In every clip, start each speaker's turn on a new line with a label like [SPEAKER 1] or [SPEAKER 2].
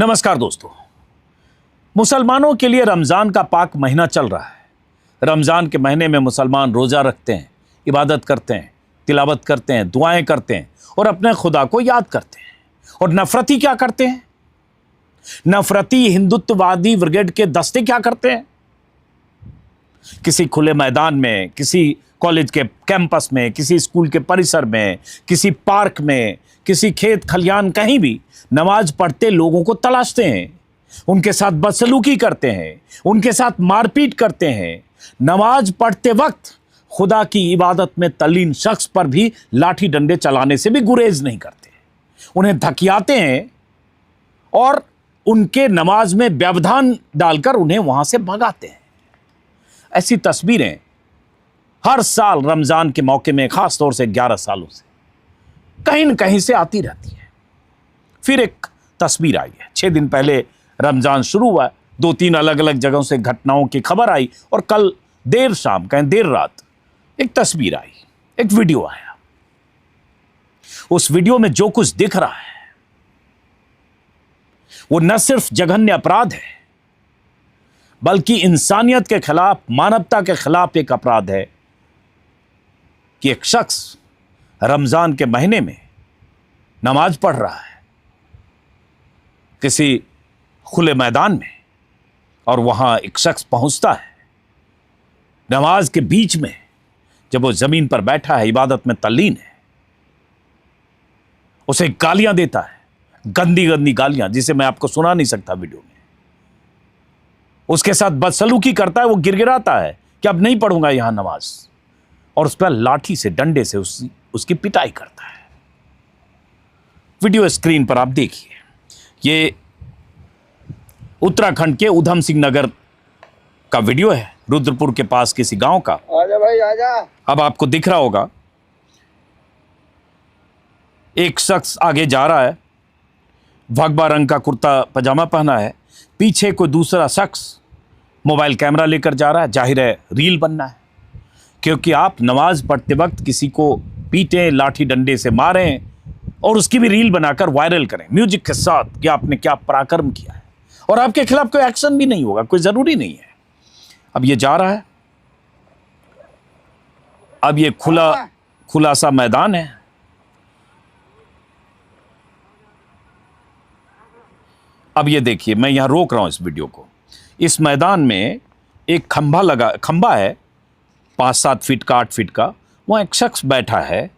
[SPEAKER 1] नमस्कार दोस्तों। मुसलमानों के लिए रमज़ान का पाक महीना चल रहा है। रमज़ान के महीने में मुसलमान रोज़ा रखते हैं, इबादत करते हैं, तिलावत करते हैं, दुआएं करते हैं और अपने खुदा को याद करते हैं। और नफरती क्या करते हैं? नफरती हिंदुत्ववादी ब्रिगेड के दस्ते क्या करते हैं? किसी खुले मैदान में, किसी कॉलेज के कैंपस में, किसी स्कूल के परिसर में, किसी पार्क में, किसी खेत खलियान, कहीं भी नमाज पढ़ते लोगों को तलाशते हैं, उनके साथ बदसलूकी करते हैं, उनके साथ मारपीट करते हैं। नमाज पढ़ते वक्त खुदा की इबादत में तल्लीन शख्स पर भी लाठी डंडे चलाने से भी गुरेज नहीं करते, उन्हें धकियाते हैं और उनके नमाज में व्यवधान डालकर उन्हें वहां से भगाते हैं। ऐसी तस्वीरें हर साल रमजान के मौके में, खास तौर से 11 सालों से कहीं न कहीं से आती रहती है। फिर एक तस्वीर आई है। 6 दिन पहले रमजान शुरू हुआ, 2-3 अलग अलग जगहों से घटनाओं की खबर आई और कल देर शाम, कहें देर रात, एक तस्वीर आई, एक वीडियो आया। उस वीडियो में जो कुछ दिख रहा है वो न सिर्फ जघन्य अपराध है, बल्कि इंसानियत के खिलाफ, मानवता के खिलाफ एक अपराध है कि एक शख्स रमजान के महीने में नमाज पढ़ रहा है किसी खुले मैदान में, और वहां एक शख्स पहुंचता है नमाज के बीच में, जब वो जमीन पर बैठा है, इबादत में तल्लीन है, उसे गालियां देता है, गंदी गंदी गालियां जिसे मैं आपको सुना नहीं सकता वीडियो में। उसके साथ बदसलूकी करता है, वो गिड़गिड़ाता है कि अब नहीं पढ़ूंगा यहां नमाज, और उस पर लाठी से, डंडे से उसकी पिटाई करता है। वीडियो स्क्रीन पर आप देखिए। ये उत्तराखंड के उधम सिंह नगर का वीडियो है, रुद्रपुर के पास किसी गांव का।
[SPEAKER 2] आजा भाई आजा।
[SPEAKER 1] अब आपको दिख रहा होगा, एक शख्स आगे जा रहा है, भगवा रंग का कुर्ता पजामा पहना है, पीछे कोई दूसरा शख्स मोबाइल कैमरा लेकर जा रहा है। जाहिर है रील बनना है, क्योंकि आप नमाज पढ़ते वक्त किसी को पीटें, लाठी डंडे से मारें और उसकी भी रील बनाकर वायरल करें म्यूजिक के साथ कि आपने क्या पराक्रम किया है, और आपके खिलाफ कोई एक्शन भी नहीं होगा, कोई जरूरी नहीं है। अब ये जा रहा है, अब ये खुला सा मैदान है, अब ये देखिए, मैं यहां रोक रहा हूं इस वीडियो को। इस मैदान में एक खंबा है 5-7 फीट का, 8 फीट का, वहां एक शख्स बैठा है,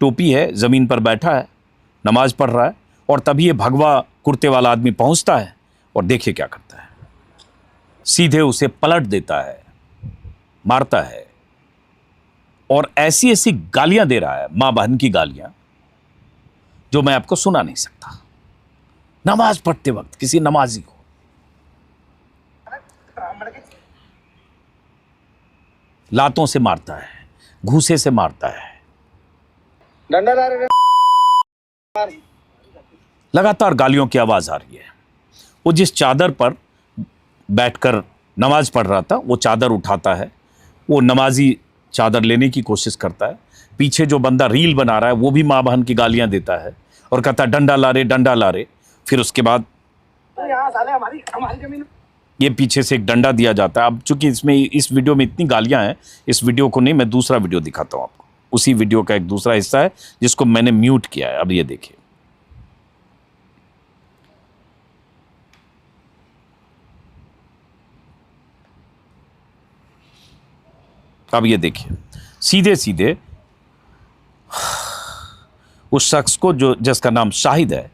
[SPEAKER 1] टोपी है, जमीन पर बैठा है, नमाज पढ़ रहा है, और तभी ये भगवा कुर्ते वाला आदमी पहुंचता है और देखिए क्या करता है, सीधे उसे पलट देता है, मारता है और ऐसी ऐसी गालियां दे रहा है, मां बहन की गालियां, जो मैं आपको सुना नहीं सकता। नमाज पढ़ते वक्त किसी नमाजी को लातों से मारता है, घूसे से मारता है,
[SPEAKER 2] डंडा ला रहे।
[SPEAKER 1] लगातार गालियों की आवाज आ रही है। वो जिस चादर पर बैठकर नमाज पढ़ रहा था, वो चादर उठाता है, वो नमाजी चादर लेने की कोशिश करता है। पीछे जो बंदा रील बना रहा है वो भी माँ बहन की गालियां देता है और कहता है डंडा ला रे, डंडा ला रे। फिर उसके बाद
[SPEAKER 2] हमारी
[SPEAKER 1] ये पीछे से एक डंडा दिया जाता है। अब चूंकि इस वीडियो में इतनी गालियां हैं, इस वीडियो को नहीं, मैं दूसरा वीडियो दिखाता हूं आपको। उसी वीडियो का एक दूसरा हिस्सा है जिसको मैंने म्यूट किया है। अब ये देखिए, अब ये देखिए, सीधे सीधे उस शख्स को, जो जिसका नाम शाहिद है,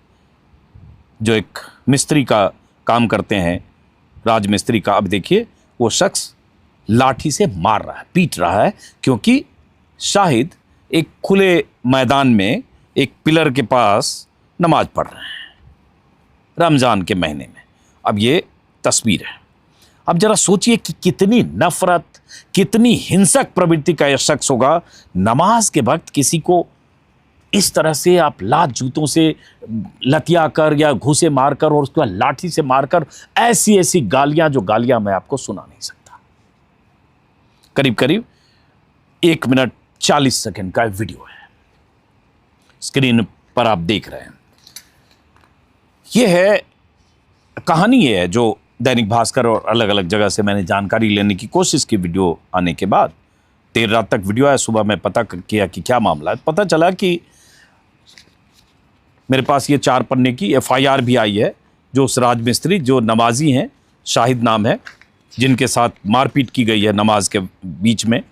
[SPEAKER 1] जो एक मिस्त्री का काम करते हैं, राजमिस्त्री का, अब देखिए वो शख्स लाठी से मार रहा है, पीट रहा है, क्योंकि शाहिद एक खुले मैदान में एक पिलर के पास नमाज पढ़ रहे हैं रमजान के महीने में। अब ये तस्वीर है। अब जरा सोचिए कि कितनी नफरत, कितनी हिंसक प्रवृत्ति का यह शख्स होगा। नमाज के वक्त किसी को इस तरह से आप लात जूतों से लतिया कर या घूसे मारकर और उसके बाद लाठी से मारकर, ऐसी ऐसी गालियां, जो गालियां मैं आपको सुना नहीं सकता। करीब करीब 1 मिनट 40 सेकंड का वीडियो है, स्क्रीन पर आप देख रहे हैं। यह है कहानी ये है जो दैनिक भास्कर और अलग अलग जगह से मैंने जानकारी लेने की कोशिश की वीडियो आने के बाद। देर रात तक वीडियो आया, सुबह मैं पता किया कि क्या मामला है। पता चला कि मेरे पास ये 4 पन्ने की FIR भी आई है, जो उस राजमिस्त्री जो नमाजी हैं, शाहिद नाम है, जिनके साथ मारपीट की गई है नमाज के बीच में,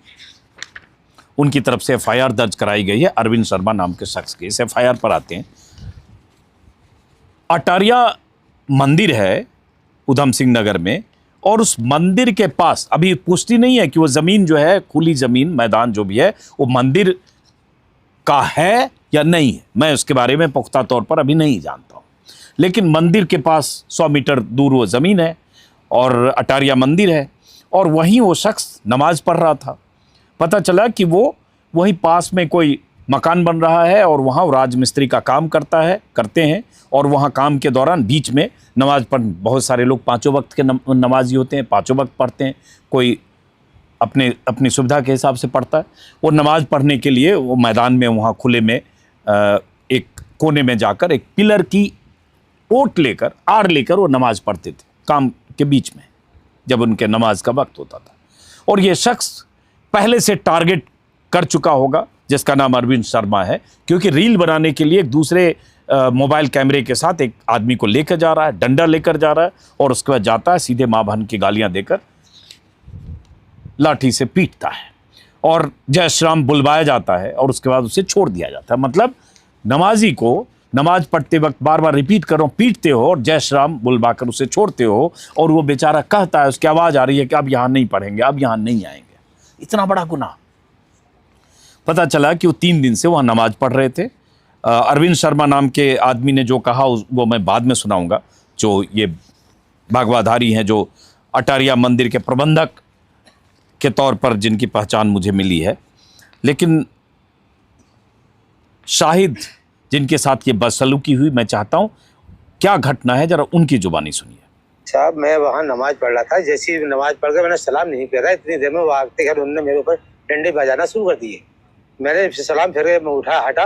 [SPEAKER 1] उनकी तरफ से FIR दर्ज कराई गई है अरविंद शर्मा नाम के शख्स की। इस FIR पर आते हैं। अटारिया मंदिर है उधम सिंह नगर में, और उस मंदिर के पास अभी पुष्टि नहीं है कि वो ज़मीन जो है, खुली ज़मीन, मैदान जो भी है, वो मंदिर का है या नहीं है। मैं उसके बारे में पुख्ता तौर पर अभी नहीं जानता हूँ, लेकिन मंदिर के पास 100 मीटर दूर वो ज़मीन है और अटारिया मंदिर है, और वहीं वो शख्स नमाज पढ़ रहा था। पता चला कि वो वहीं पास में कोई मकान बन रहा है और वहाँ वो राजमिस्त्री का काम करते हैं, और वहाँ काम के दौरान बीच में नमाज पढ़, बहुत सारे लोग 5 वक्त के नमाजी होते हैं, 5 वक्त पढ़ते हैं, कोई अपनी सुविधा के हिसाब से पढ़ता है। वो नमाज पढ़ने के लिए वो मैदान में वहाँ खुले में एक कोने में जाकर एक पिलर की ओट लेकर, आड़ लेकर वो नमाज पढ़ते थे काम के बीच में, जब उनके नमाज का वक्त होता था। और ये शख्स पहले से टारगेट कर चुका होगा, जिसका नाम अरविंद शर्मा है, क्योंकि रील बनाने के लिए एक दूसरे मोबाइल कैमरे के साथ एक आदमी को लेकर जा रहा है, डंडा लेकर जा रहा है, और उसके बाद जाता है सीधे माँ बहन की गालियां देकर लाठी से पीटता है, और जय श्री राम बुलवाया जाता है, और उसके बाद उसे छोड़ दिया जाता है। मतलब नमाजी को नमाज पढ़ते वक्त बार बार रिपीट करो, पीटते हो और जय श्री राम बुलवाकर उसे छोड़ते हो, और वो बेचारा कहता है, उसकी आवाज़ आ रही है कि अब यहाँ नहीं पढ़ेंगे, अब यहाँ नहीं आएंगे। इतना बड़ा गुनाह। पता चला कि वो 3 दिन से वहाँ नमाज पढ़ रहे थे। अरविंद शर्मा नाम के आदमी ने जो कहा वो मैं बाद में सुनाऊंगा, जो ये भागवाधारी हैं, जो अटारिया मंदिर के प्रबंधक के तौर पर जिनकी पहचान मुझे मिली है। लेकिन शाहिद जिनके साथ ये बदसलूकी हुई, मैं चाहता हूँ क्या घटना है, जरा उनकी जुबानी सुनिए।
[SPEAKER 2] साहब, मैं वहाँ नमाज पढ़ रहा था। जैसी नमाज पढ़ के मैंने सलाम नहीं फेरा, इतनी देर में वो आते खैर उन्होंने मेरे ऊपर डंडे बजाना शुरू कर दिए। मैंने सलाम फेरे, मैं उठा हटा,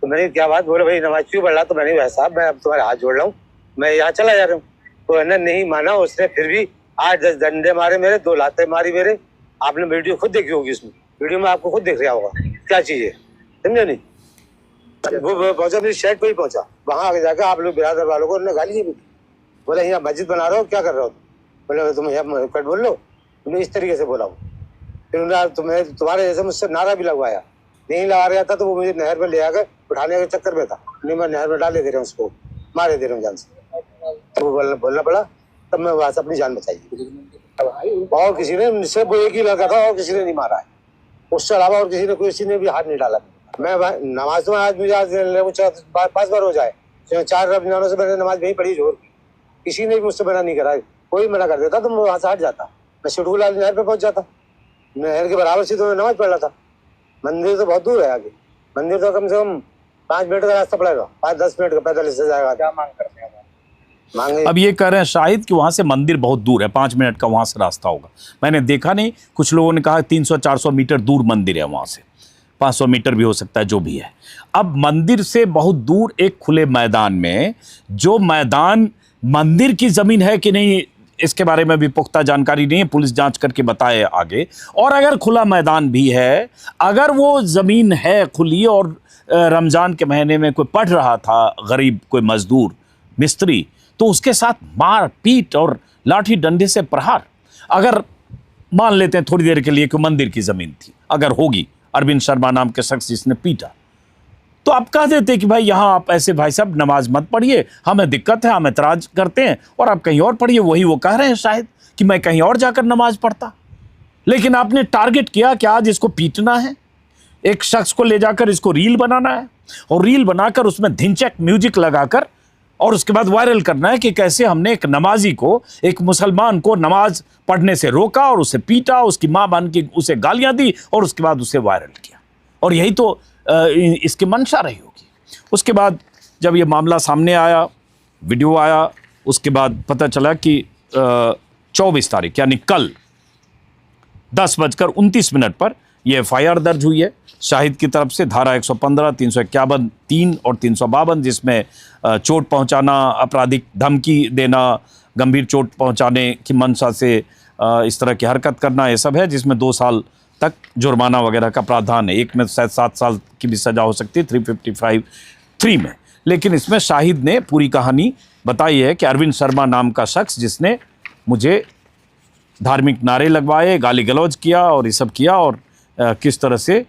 [SPEAKER 2] तो मैंने क्या बात, बोले भाई नमाज क्यों पढ़ रहा? तो मैंने भाई साहब, मैं अब तुम्हारे हाथ जोड़ रहा हूँ, मैं यहाँ चला जा रहा हूँ। तो इन्होंने नहीं माना, उसने फिर भी 8-10 डंडे मारे मेरे, 2 लातें मारी मेरे। आपने वीडियो खुद देखी होगी, उसमें वीडियो में आपको खुद देख रहा होगा क्या चीज़ है, समझे नहीं? वो पहुंचा मेरी शर्ट पे ही पहुंचा। वहाँ आगे जाकर आप लोग बिरादर वालों को उन्होंने गाली दी। बोले यहाँ मस्जिद बना रहे हो, क्या कर रहे हो? बोले तुम यहाँ कट बोल लो। उन्हें इस तरीके से बोला हूँ। फिर उन्होंने तुम्हारे जैसे मुझसे नारा भी लगवाया। नहीं लगा रहा था तो वो मुझे नहर में ले आकर उठाने के चक्कर में था। नहीं, मैं नहर में डाले दे रहा हूँ, उसको मारे दे रहा हूँ जान से। तो वो बोलना पड़ा, तब मैं वहाँ से अपनी जान बचाई। और किसी ने, सिर्फ एक ही लड़का था और किसी ने नहीं मारा है, उससे अलावा और किसी ने भी हाथ नहीं डाला। मैं नमाज तो आज मुझे 5 बार हो जाए, 4 रमजानों से मैंने नमाज नहीं पढ़ी जोर की, किसी ने भी मुझसे मना नहीं करा। कोई मना कर देता तो मैं वहाँ से हट जाता, मैं शेडूल नहर पे पहुंच जाता। नहर के बराबर से तो मैं नमाज पढ़ रहा था। मंदिर तो बहुत दूर है आगे, मंदिर तो कम से कम 5 मिनट का रास्ता पड़ेगा, 5-10 मिनट का पैदल इससे जाएगा। क्या मांग करते हैं? मांगे
[SPEAKER 1] अब ये कह रहे हैं शाहिद कि वहाँ से मंदिर बहुत दूर है, 5 मिनट का वहाँ से रास्ता होगा। मैंने देखा नहीं, कुछ लोगों ने कहा 300-400 मीटर दूर मंदिर है, वहाँ से 500 मीटर भी हो सकता है, जो भी है। अब मंदिर से बहुत दूर एक खुले मैदान में, जो मैदान मंदिर की ज़मीन है कि नहीं इसके बारे में भी पुख्ता जानकारी नहीं है, पुलिस जांच करके बताए आगे। और अगर खुला मैदान भी है, अगर वो ज़मीन है खुली और रमज़ान के महीने में कोई पढ़ रहा था गरीब, कोई मजदूर मिस्त्री, तो उसके साथ मार पीट और लाठी डंडे से प्रहार, अगर मान लेते हैं थोड़ी देर के लिए कि मंदिर की ज़मीन थी, अगर होगी, अरविंद शर्मा नाम के शख्स जिसने पीटा, तो आप कह देते कि भाई यहाँ आप ऐसे भाई साहब नमाज मत पढ़िए, हमें दिक्कत है, हम एतराज करते हैं, और आप कहीं और पढ़िए। वही वो कह रहे हैं शायद कि मैं कहीं और जाकर नमाज पढ़ता। लेकिन आपने टारगेट किया कि आज इसको पीटना है, एक शख्स को ले जाकर इसको रील बनाना है, और रील बनाकर उसमें धिनचक म्यूजिक लगाकर और उसके बाद वायरल करना है कि कैसे हमने एक नमाजी को, एक मुसलमान को नमाज पढ़ने से रोका और उसे पीटा, उसकी माँ बहन की उसे गालियाँ दी और उसके बाद उसे वायरल किया। और यही तो इसकी मंशा रही होगी। उसके बाद जब ये मामला सामने आया, वीडियो आया, उसके बाद पता चला कि 24 तारीख यानी कल 10:29 पर यह FIR दर्ज हुई है शाहिद की तरफ से धारा 115, 351, 3 और 352, जिसमें चोट पहुंचाना, आपराधिक धमकी देना, गंभीर चोट पहुंचाने की मंशा से इस तरह की हरकत करना, ये सब है, जिसमें 2 साल तक जुर्माना वगैरह का प्रावधान है। एक में शायद 7 साल की भी सज़ा हो सकती है, 355(3) में। लेकिन इसमें शाहिद ने पूरी कहानी बताई है कि अरविंद शर्मा नाम का शख्स, जिसने मुझे धार्मिक नारे लगवाए, गाली गलौज किया और ये सब किया, और किस तरह से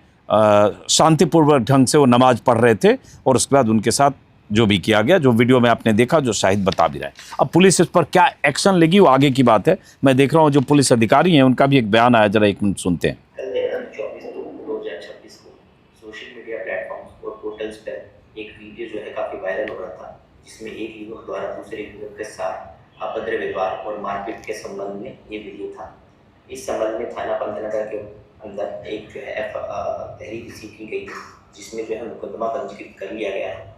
[SPEAKER 1] शांतिपूर्वक ढंग से वो नमाज पढ़ रहे थे, और उसके बाद उनके साथ जो भी किया गया, जो वीडियो में आपने देखा, जो शाहिद बता भी रहा है। अब पुलिस इस पर क्या एक्शन लेगी वो आगे की बात है। मैं देख रहा हूँ जो पुलिस अधिकारी हैं उनका भी एक बयान आया, जरा 1 मिनट सुनते हैं।
[SPEAKER 3] कल 24/2/2026 को सोशल मीडिया प्लेटफॉर्म्स और पोर्टल्स पर एक वीडियो जो है काफ़ी वायरल हो रहा था, जिसमें एक युवक द्वारा दूसरे युवक के साथ अभद्र व्यवहार और मारपीट के संबंध में ये वीडियो था। इस संबंध में थाना पंतनगर के अंदर एक जो है तहरीर रिसीव की गई, जिसमें जो है मुकदमा पंजीकृत कर लिया गया है।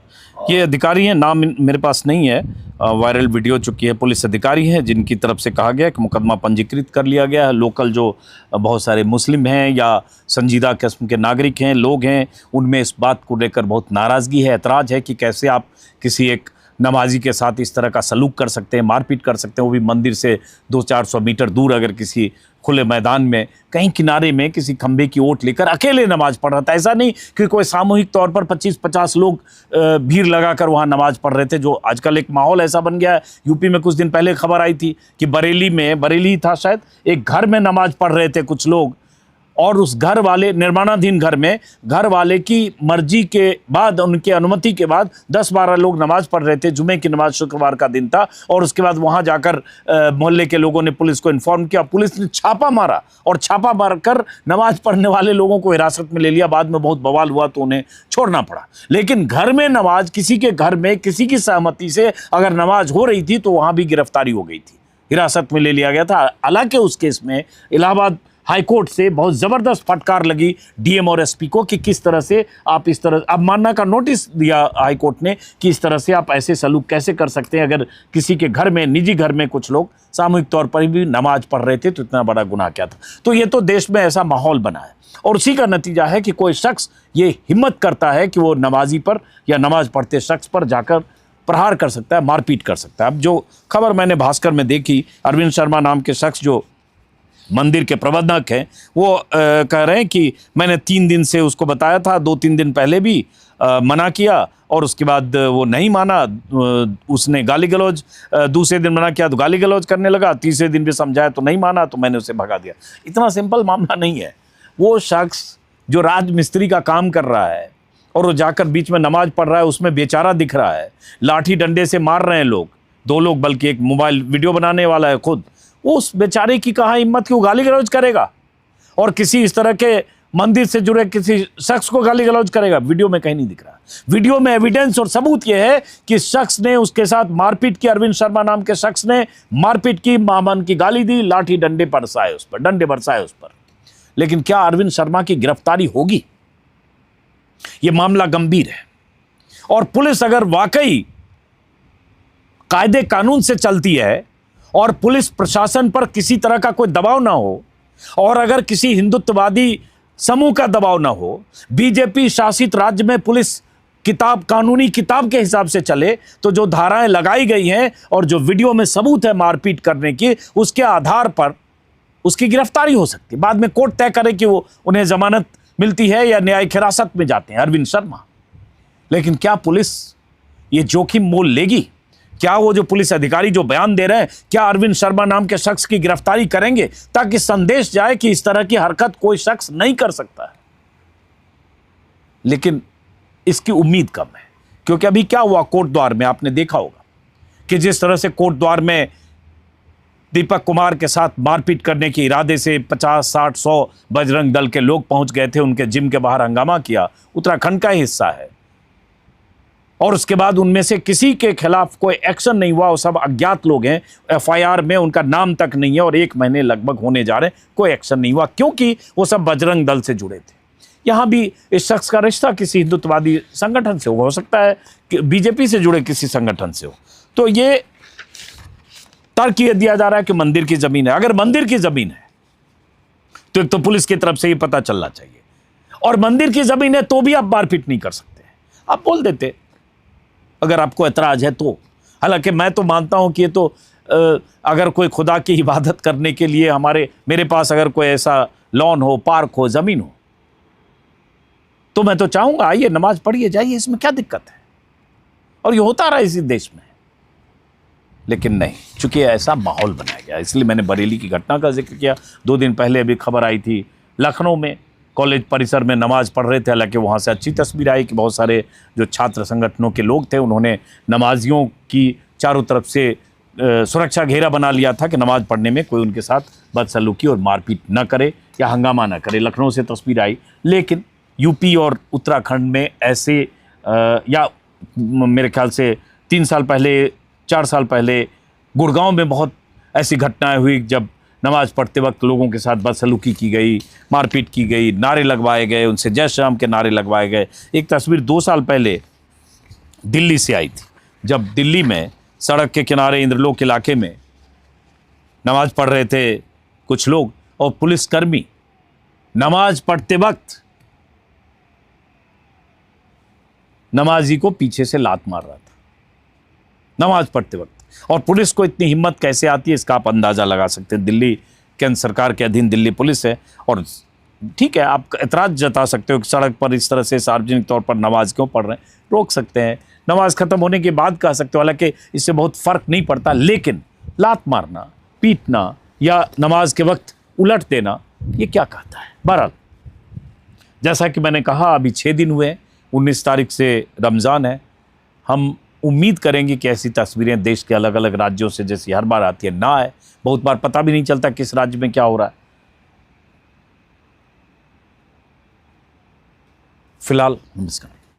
[SPEAKER 1] ये अधिकारी हैं, नाम मेरे पास नहीं है, वायरल वीडियो चुकी है, पुलिस अधिकारी हैं जिनकी तरफ से कहा गया कि मुकदमा पंजीकृत कर लिया गया है। लोकल जो बहुत सारे मुस्लिम हैं या संजीदा किस्म के नागरिक हैं, लोग हैं, उनमें इस बात को लेकर बहुत नाराज़गी है, ऐतराज़ है कि कैसे आप किसी एक नमाजी के साथ इस तरह का सलूक कर सकते हैं, मारपीट कर सकते हैं, वो भी मंदिर से 200-400 मीटर दूर, अगर किसी खुले मैदान में कहीं किनारे में किसी खंभे की ओट लेकर अकेले नमाज पढ़ रहा था। ऐसा नहीं कि कोई सामूहिक तौर पर 25-50 लोग भीड़ लगाकर वहाँ नमाज पढ़ रहे थे, जो आजकल एक माहौल ऐसा बन गया है। यूपी में कुछ दिन पहले खबर आई थी कि बरेली था शायद, एक घर में नमाज पढ़ रहे थे कुछ लोग, और उस घर वाले, निर्माणाधीन घर में, घर वाले की मर्जी के बाद, उनके अनुमति के बाद 10-12 लोग नमाज पढ़ रहे थे। जुमे की नमाज शुक्रवार का दिन था, और उसके बाद वहां जाकर मोहल्ले के लोगों ने पुलिस को इन्फॉर्म किया। पुलिस ने छापा मारा, और छापा मारकर नमाज पढ़ने वाले लोगों को हिरासत में ले लिया। बाद में बहुत बवाल हुआ तो उन्हें छोड़ना पड़ा। लेकिन घर में नमाज, किसी के घर में किसी की सहमति से अगर नमाज हो रही थी तो वहां भी गिरफ्तारी हो गई थी, हिरासत में ले लिया गया था। हालांकि उस केस में इलाहाबाद हाईकोर्ट से बहुत ज़बरदस्त फटकार लगी डीएम और एसपी को कि किस तरह से आप इस तरह, अब मानना का नोटिस दिया हाईकोर्ट ने कि इस तरह से आप ऐसे सलूक कैसे कर सकते हैं। अगर किसी के घर में, निजी घर में कुछ लोग सामूहिक तौर पर भी नमाज पढ़ रहे थे तो इतना बड़ा गुनाह क्या था। तो ये तो देश में ऐसा माहौल बना है, और उसी का नतीजा है कि कोई शख्स ये हिम्मत करता है कि वो नमाजी पर या नमाज पढ़ते शख्स पर जाकर प्रहार कर सकता है, मारपीट कर सकता है। अब जो खबर मैंने भास्कर में देखी, अरविंद शर्मा नाम के शख्स जो मंदिर के प्रबंधक हैं, वो कह रहे हैं कि मैंने 3 दिन से उसको बताया था, 2-3 दिन पहले भी मना किया, और उसके बाद वो नहीं माना, उसने गाली गलौज, दूसरे दिन मना किया तो गाली गलौज करने लगा, तीसरे दिन भी समझाया तो नहीं माना, तो मैंने उसे भगा दिया। इतना सिंपल मामला नहीं है। वो शख्स जो राजमिस्त्री का काम कर रहा है और वो जाकर बीच में नमाज पढ़ रहा है, उसमें बेचारा दिख रहा है, लाठी डंडे से मार रहे हैं लोग, 2 लोग, बल्कि एक मोबाइल वीडियो बनाने वाला है खुद, उस बेचारे की कहाँ हिम्मत कि वो गाली गलौज करेगा और किसी इस तरह के मंदिर से जुड़े किसी शख्स को गाली गलौज करेगा। वीडियो में कहीं नहीं दिख रहा। वीडियो में एविडेंस और सबूत यह है कि शख्स ने उसके साथ मारपीट की, अरविंद शर्मा नाम के शख्स ने मारपीट की, मामन की गाली दी, लाठी डंडे बरसाए उस पर, डंडे बरसाए उस पर। लेकिन क्या अरविंद शर्मा की गिरफ्तारी होगी? यह मामला गंभीर है, और पुलिस अगर वाकई कायदे कानून से चलती है और पुलिस प्रशासन पर किसी तरह का कोई दबाव ना हो, और अगर किसी हिंदुत्ववादी समूह का दबाव ना हो, बीजेपी शासित राज्य में पुलिस कानूनी किताब के हिसाब से चले, तो जो धाराएं लगाई गई हैं और जो वीडियो में सबूत है मारपीट करने की, उसके आधार पर उसकी गिरफ्तारी हो सकती है। बाद में कोर्ट तय करे कि वो उन्हें जमानत मिलती है या न्यायिक हिरासत में जाते हैं अरविंद शर्मा। लेकिन क्या पुलिस ये जोखिम मोल लेगी? क्या वो जो पुलिस अधिकारी जो बयान दे रहे हैं, क्या अरविंद शर्मा नाम के शख्स की गिरफ्तारी करेंगे, ताकि संदेश जाए कि इस तरह की हरकत कोई शख्स नहीं कर सकता है? लेकिन इसकी उम्मीद कम है, क्योंकि अभी क्या हुआ कोर्ट द्वार में, आपने देखा होगा कि जिस तरह से कोर्ट द्वार में दीपक कुमार के साथ मारपीट करने के इरादे से 50, 60, 100 बजरंग दल के लोग पहुंच गए थे, उनके जिम के बाहर हंगामा किया। उत्तराखंड का हिस्सा है, और उसके बाद उनमें से किसी के खिलाफ कोई एक्शन नहीं हुआ। वो सब अज्ञात लोग हैं, एफआईआर में उनका नाम तक नहीं है, और 1 महीने लगभग होने जा रहे हैं, कोई एक्शन नहीं हुआ, क्योंकि वो सब बजरंग दल से जुड़े थे। यहाँ भी इस शख्स का रिश्ता किसी हिंदुत्ववादी संगठन से हो सकता है कि बीजेपी से जुड़े किसी संगठन से हो। तो ये तर्क ये दिया जा रहा है कि मंदिर की जमीन है। अगर मंदिर की जमीन है तो एक तो पुलिस की तरफ से ये पता चलना चाहिए, और मंदिर की जमीन है तो भी आप मारपीट नहीं कर सकते। आप बोल देते अगर आपको एतराज है तो। हालांकि मैं तो मानता हूं कि ये तो अगर कोई खुदा की इबादत करने के लिए मेरे पास अगर कोई ऐसा लॉन हो, पार्क हो, जमीन हो, तो मैं तो चाहूंगा आइए नमाज पढ़िए जाइए, इसमें क्या दिक्कत है। और ये होता रहा इसी देश में, लेकिन नहीं, चूंकि ऐसा माहौल बनाया गया। इसलिए मैंने बरेली की घटना का जिक्र किया। 2 दिन पहले अभी खबर आई थी लखनऊ में कॉलेज परिसर में नमाज पढ़ रहे थे। हालांकि वहाँ से अच्छी तस्वीर आई कि बहुत सारे जो छात्र संगठनों के लोग थे उन्होंने नमाजियों की चारों तरफ से सुरक्षा घेरा बना लिया था कि नमाज पढ़ने में कोई उनके साथ बदसलूकी और मारपीट न करे या हंगामा न करे। लखनऊ से तस्वीर आई। लेकिन यूपी और उत्तराखंड में ऐसे या मेरे ख्याल से 3 साल पहले, 4 साल पहले गुड़गांव में बहुत ऐसी घटनाएं हुई जब नमाज पढ़ते वक्त लोगों के साथ बदसलूकी की गई, मारपीट की गई, नारे लगवाए गए, उनसे जय श्री राम के नारे लगवाए गए। एक तस्वीर 2 साल पहले दिल्ली से आई थी, जब दिल्ली में सड़क के किनारे इंद्रलोक इलाके में नमाज पढ़ रहे थे कुछ लोग और पुलिसकर्मी नमाज पढ़ते वक्त नमाजी को पीछे से लात मार रहा था नमाज पढ़ते वक्त। और पुलिस को इतनी हिम्मत कैसे आती है इसका आप अंदाज़ा लगा सकते हैं। दिल्ली केंद्र सरकार के अधीन दिल्ली पुलिस है। और ठीक है, आप एतराज़ जता सकते हो कि सड़क पर इस तरह से सार्वजनिक तौर पर नमाज क्यों पढ़ रहे हैं, रोक सकते हैं, नमाज ख़त्म होने के बाद कह सकते हो। हालांकि इससे बहुत फ़र्क नहीं पड़ता, लेकिन लात मारना, पीटना या नमाज के वक्त उलट देना, ये क्या कहता है। बहरहाल जैसा कि मैंने कहा, अभी 6 दिन हुए हैं, 19 तारीख से रमज़ान है। हम उम्मीद करेंगे कि ऐसी तस्वीरें देश के अलग अलग राज्यों से जैसी हर बार आती है ना आए। बहुत बार पता भी नहीं चलता किस राज्य में क्या हो रहा है। फिलहाल नमस्कार।